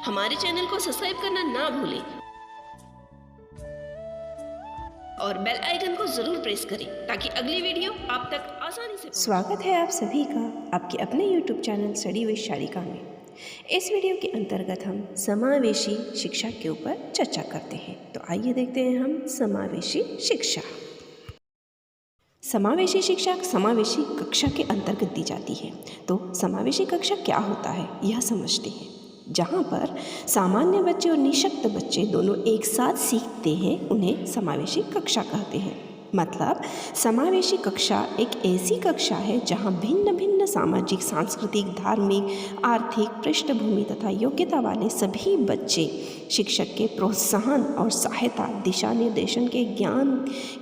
हमारे चैनल को सब्सक्राइब करना ना भूलें और बेल आइकन को जरूर प्रेस करें ताकि अगली वीडियो आप तक आसानी से पहुंचे। स्वागत है आप सभी का आपके अपने YouTube channel study with Sharika में। इस वीडियो के अंतर्गत हम समावेशी शिक्षा के ऊपर चर्चा करते हैं। तो आइए देखते हैं हम समावेशी शिक्षा। समावेशी शिक्षा समावेशी कक्षा के अंतर्गत दी जाती है। तो समावेशी कक्षा क्या होता है यह समझते हैं, जहाँ पर सामान्य बच्चे और निःशक्त बच्चे दोनों एक साथ सीखते हैं, उन्हें समावेशी कक्षा कहते हैं। मतलब समावेशी कक्षा एक ऐसी कक्षा है जहाँ भिन्न भिन्न सामाजिक, सांस्कृतिक, धार्मिक, आर्थिक पृष्ठभूमि तथा योग्यता वाले सभी बच्चे शिक्षक के प्रोत्साहन और सहायता, दिशा निर्देशन के ज्ञान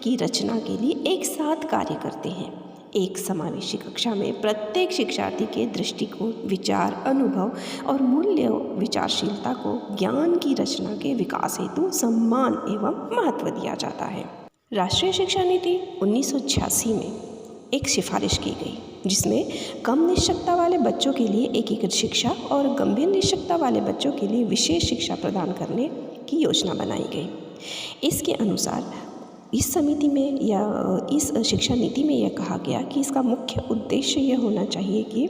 की रचना के लिए एक साथ कार्य करते हैं। एक समावेशी कक्षा में प्रत्येक शिक्षार्थी के दृष्टिकोण, विचार, अनुभव और मूल्य विचारशीलता को ज्ञान की रचना के विकास हेतु सम्मान एवं महत्व दिया जाता है। राष्ट्रीय शिक्षा नीति 1986 में एक सिफारिश की गई, जिसमें कम निःशक्तता वाले बच्चों के लिए एकीकृत शिक्षा और गंभीर निःशक्तता वाले बच्चों के लिए विशेष शिक्षा प्रदान करने की योजना बनाई गई। इसके अनुसार इस समिति में या इस शिक्षा नीति में यह कहा गया कि इसका मुख्य उद्देश्य यह होना चाहिए कि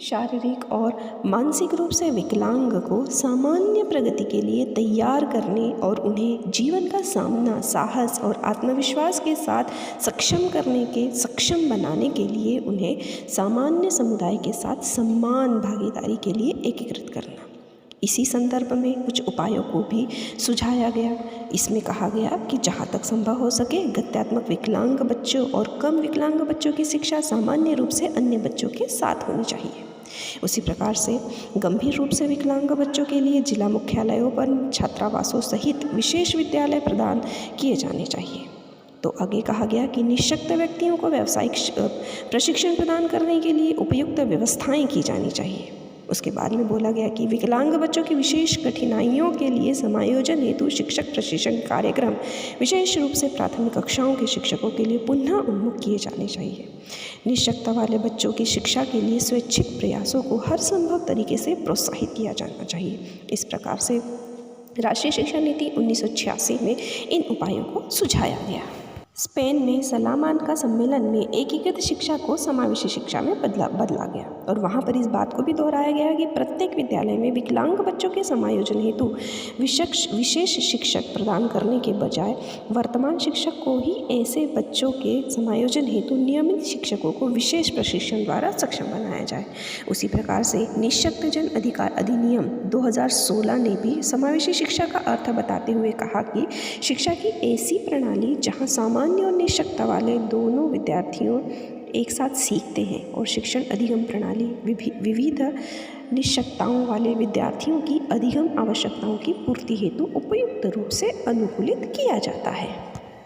शारीरिक और मानसिक रूप से विकलांग को सामान्य प्रगति के लिए तैयार करने और उन्हें जीवन का सामना साहस और आत्मविश्वास के साथ सक्षम बनाने के लिए उन्हें सामान्य समुदाय के साथ समान भागीदारी के लिए एकीकृत करना। इसी संदर्भ में कुछ उपायों को भी सुझाया गया। इसमें कहा गया कि जहाँ तक संभव हो सके गत्यात्मक विकलांग बच्चों और कम विकलांग बच्चों की शिक्षा सामान्य रूप से अन्य बच्चों के साथ होनी चाहिए। उसी प्रकार से गंभीर रूप से विकलांग बच्चों के लिए जिला मुख्यालयों पर छात्रावासों सहित विशेष विद्यालय प्रदान किए जाने चाहिए। तो आगे कहा गया कि निःशक्त व्यक्तियों को व्यावसायिक प्रशिक्षण प्रदान करने के लिए उपयुक्त व्यवस्थाएं की जानी चाहिए। उसके बाद में बोला गया कि विकलांग बच्चों की विशेष कठिनाइयों के लिए समायोजन हेतु शिक्षक प्रशिक्षण कार्यक्रम विशेष रूप से प्राथमिक कक्षाओं के शिक्षकों के लिए पुनः उन्मुख किए जाने चाहिए। निःशक्तता वाले बच्चों की शिक्षा के लिए स्वैच्छिक प्रयासों को हर संभव तरीके से प्रोत्साहित किया जाना चाहिए। इस प्रकार से राष्ट्रीय शिक्षा नीति 1986 में इन उपायों को सुझाया गया। स्पेन में सलामानका सम्मेलन में एकीकृत शिक्षा को समावेशी शिक्षा में बदला गया और वहाँ पर इस बात को भी दोहराया गया कि प्रत्येक विद्यालय में विकलांग बच्चों के समायोजन हेतु विशेष शिक्षक प्रदान करने के बजाय वर्तमान शिक्षक को ही ऐसे बच्चों के समायोजन हेतु नियमित शिक्षकों को विशेष प्रशिक्षण द्वारा सक्षम बनाया जाए। उसी प्रकार से निःशक्तजन अधिकार अधिनियम 2016 ने भी समावेशी शिक्षा का अर्थ बताते हुए कहा कि शिक्षा की ऐसी प्रणाली जहाँ सामान्य और निःशक्तता वाले दोनों विद्यार्थियों एक साथ सीखते हैं और शिक्षण अधिगम प्रणाली विविध निःशक्तताओं वाले विद्यार्थियों की अधिगम आवश्यकताओं की पूर्ति हेतु उपयुक्त रूप से अनुकूलित किया जाता है।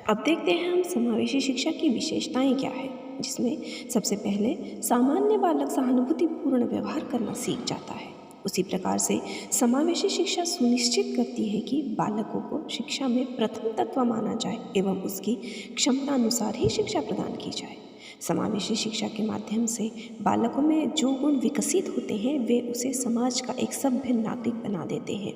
अब देखते हैं हम समावेशी शिक्षा की विशेषताएं क्या है, जिसमें सबसे पहले सामान्य बालक सहानुभूतिपूर्ण व्यवहार करना सीख जाता है। उसी प्रकार से समावेशी शिक्षा सुनिश्चित करती है कि बालकों को शिक्षा में प्रथम तत्व माना जाए एवं उसकी क्षमता अनुसार ही शिक्षा प्रदान की जाए। समावेशी शिक्षा के माध्यम से बालकों में जो गुण विकसित होते हैं वे उसे समाज का एक सभ्य नागरिक बना देते हैं।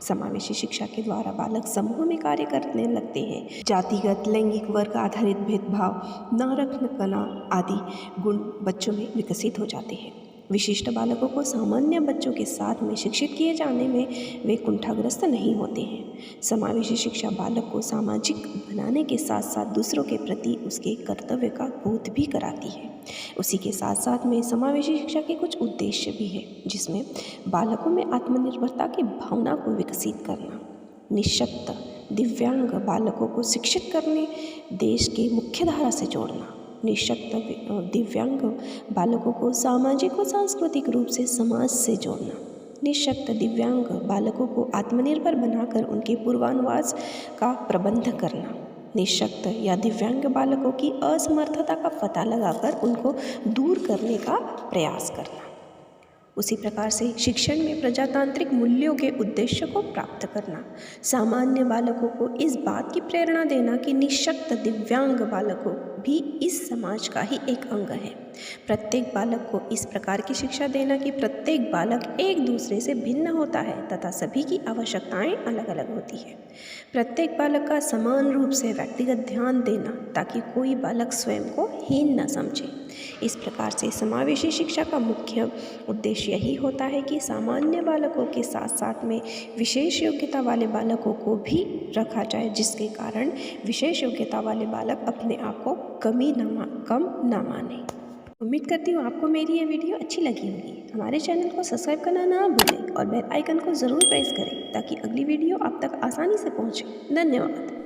समावेशी शिक्षा के द्वारा बालक समूह में कार्य करने लगते हैं। जातिगत, लैंगिक, वर्ग आधारित भेदभाव, न रखना आदि गुण बच्चों में विकसित हो जाते हैं। विशिष्ट बालकों को सामान्य बच्चों के साथ में शिक्षित किए जाने में वे कुंठाग्रस्त नहीं होते हैं। समावेशी शिक्षा बालक को सामाजिक बनाने के साथ साथ दूसरों के प्रति उसके कर्तव्य का बोध भी कराती है। उसी के साथ साथ में समावेशी शिक्षा के कुछ उद्देश्य भी है, जिसमें बालकों में आत्मनिर्भरता की भावना को विकसित करना, निःशक्त दिव्यांग बालकों को शिक्षित करने, देश के मुख्य धारा से जोड़ना, निःशक्त दिव्यांग बालकों को सामाजिक व सांस्कृतिक रूप से समाज से जोड़ना, निःशक्त दिव्यांग बालकों को आत्मनिर्भर बनाकर उनके पूर्वानुवास का प्रबंध करना, निःशक्त या दिव्यांग बालकों की असमर्थता का पता लगाकर उनको दूर करने का प्रयास करना। उसी प्रकार से शिक्षण में प्रजातांत्रिक मूल्यों के उद्देश्य को प्राप्त करना, सामान्य बालकों को इस बात की प्रेरणा देना कि निःशक्त दिव्यांग बालकों भी इस समाज का ही एक अंग है। प्रत्येक बालक को इस प्रकार की शिक्षा देना कि प्रत्येक बालक एक दूसरे से भिन्न होता है तथा सभी की आवश्यकताएं अलग अलग होती है। प्रत्येक बालक का समान रूप से व्यक्तिगत ध्यान देना ताकि कोई बालक स्वयं को हीन न समझे। इस प्रकार से समावेशी शिक्षा का मुख्य उद्देश्य यही होता है कि सामान्य बालकों के साथ साथ में विशेष योग्यता वाले बालकों को भी रखा जाए, जिसके कारण विशेष योग्यता वाले बालक अपने आप को कम ना माने। उम्मीद करती हूँ आपको मेरी ये वीडियो अच्छी लगी होगी। हमारे चैनल को सब्सक्राइब करना ना भूलें और बेल आइकन को ज़रूर प्रेस करें ताकि अगली वीडियो आप तक आसानी से पहुँचे। धन्यवाद।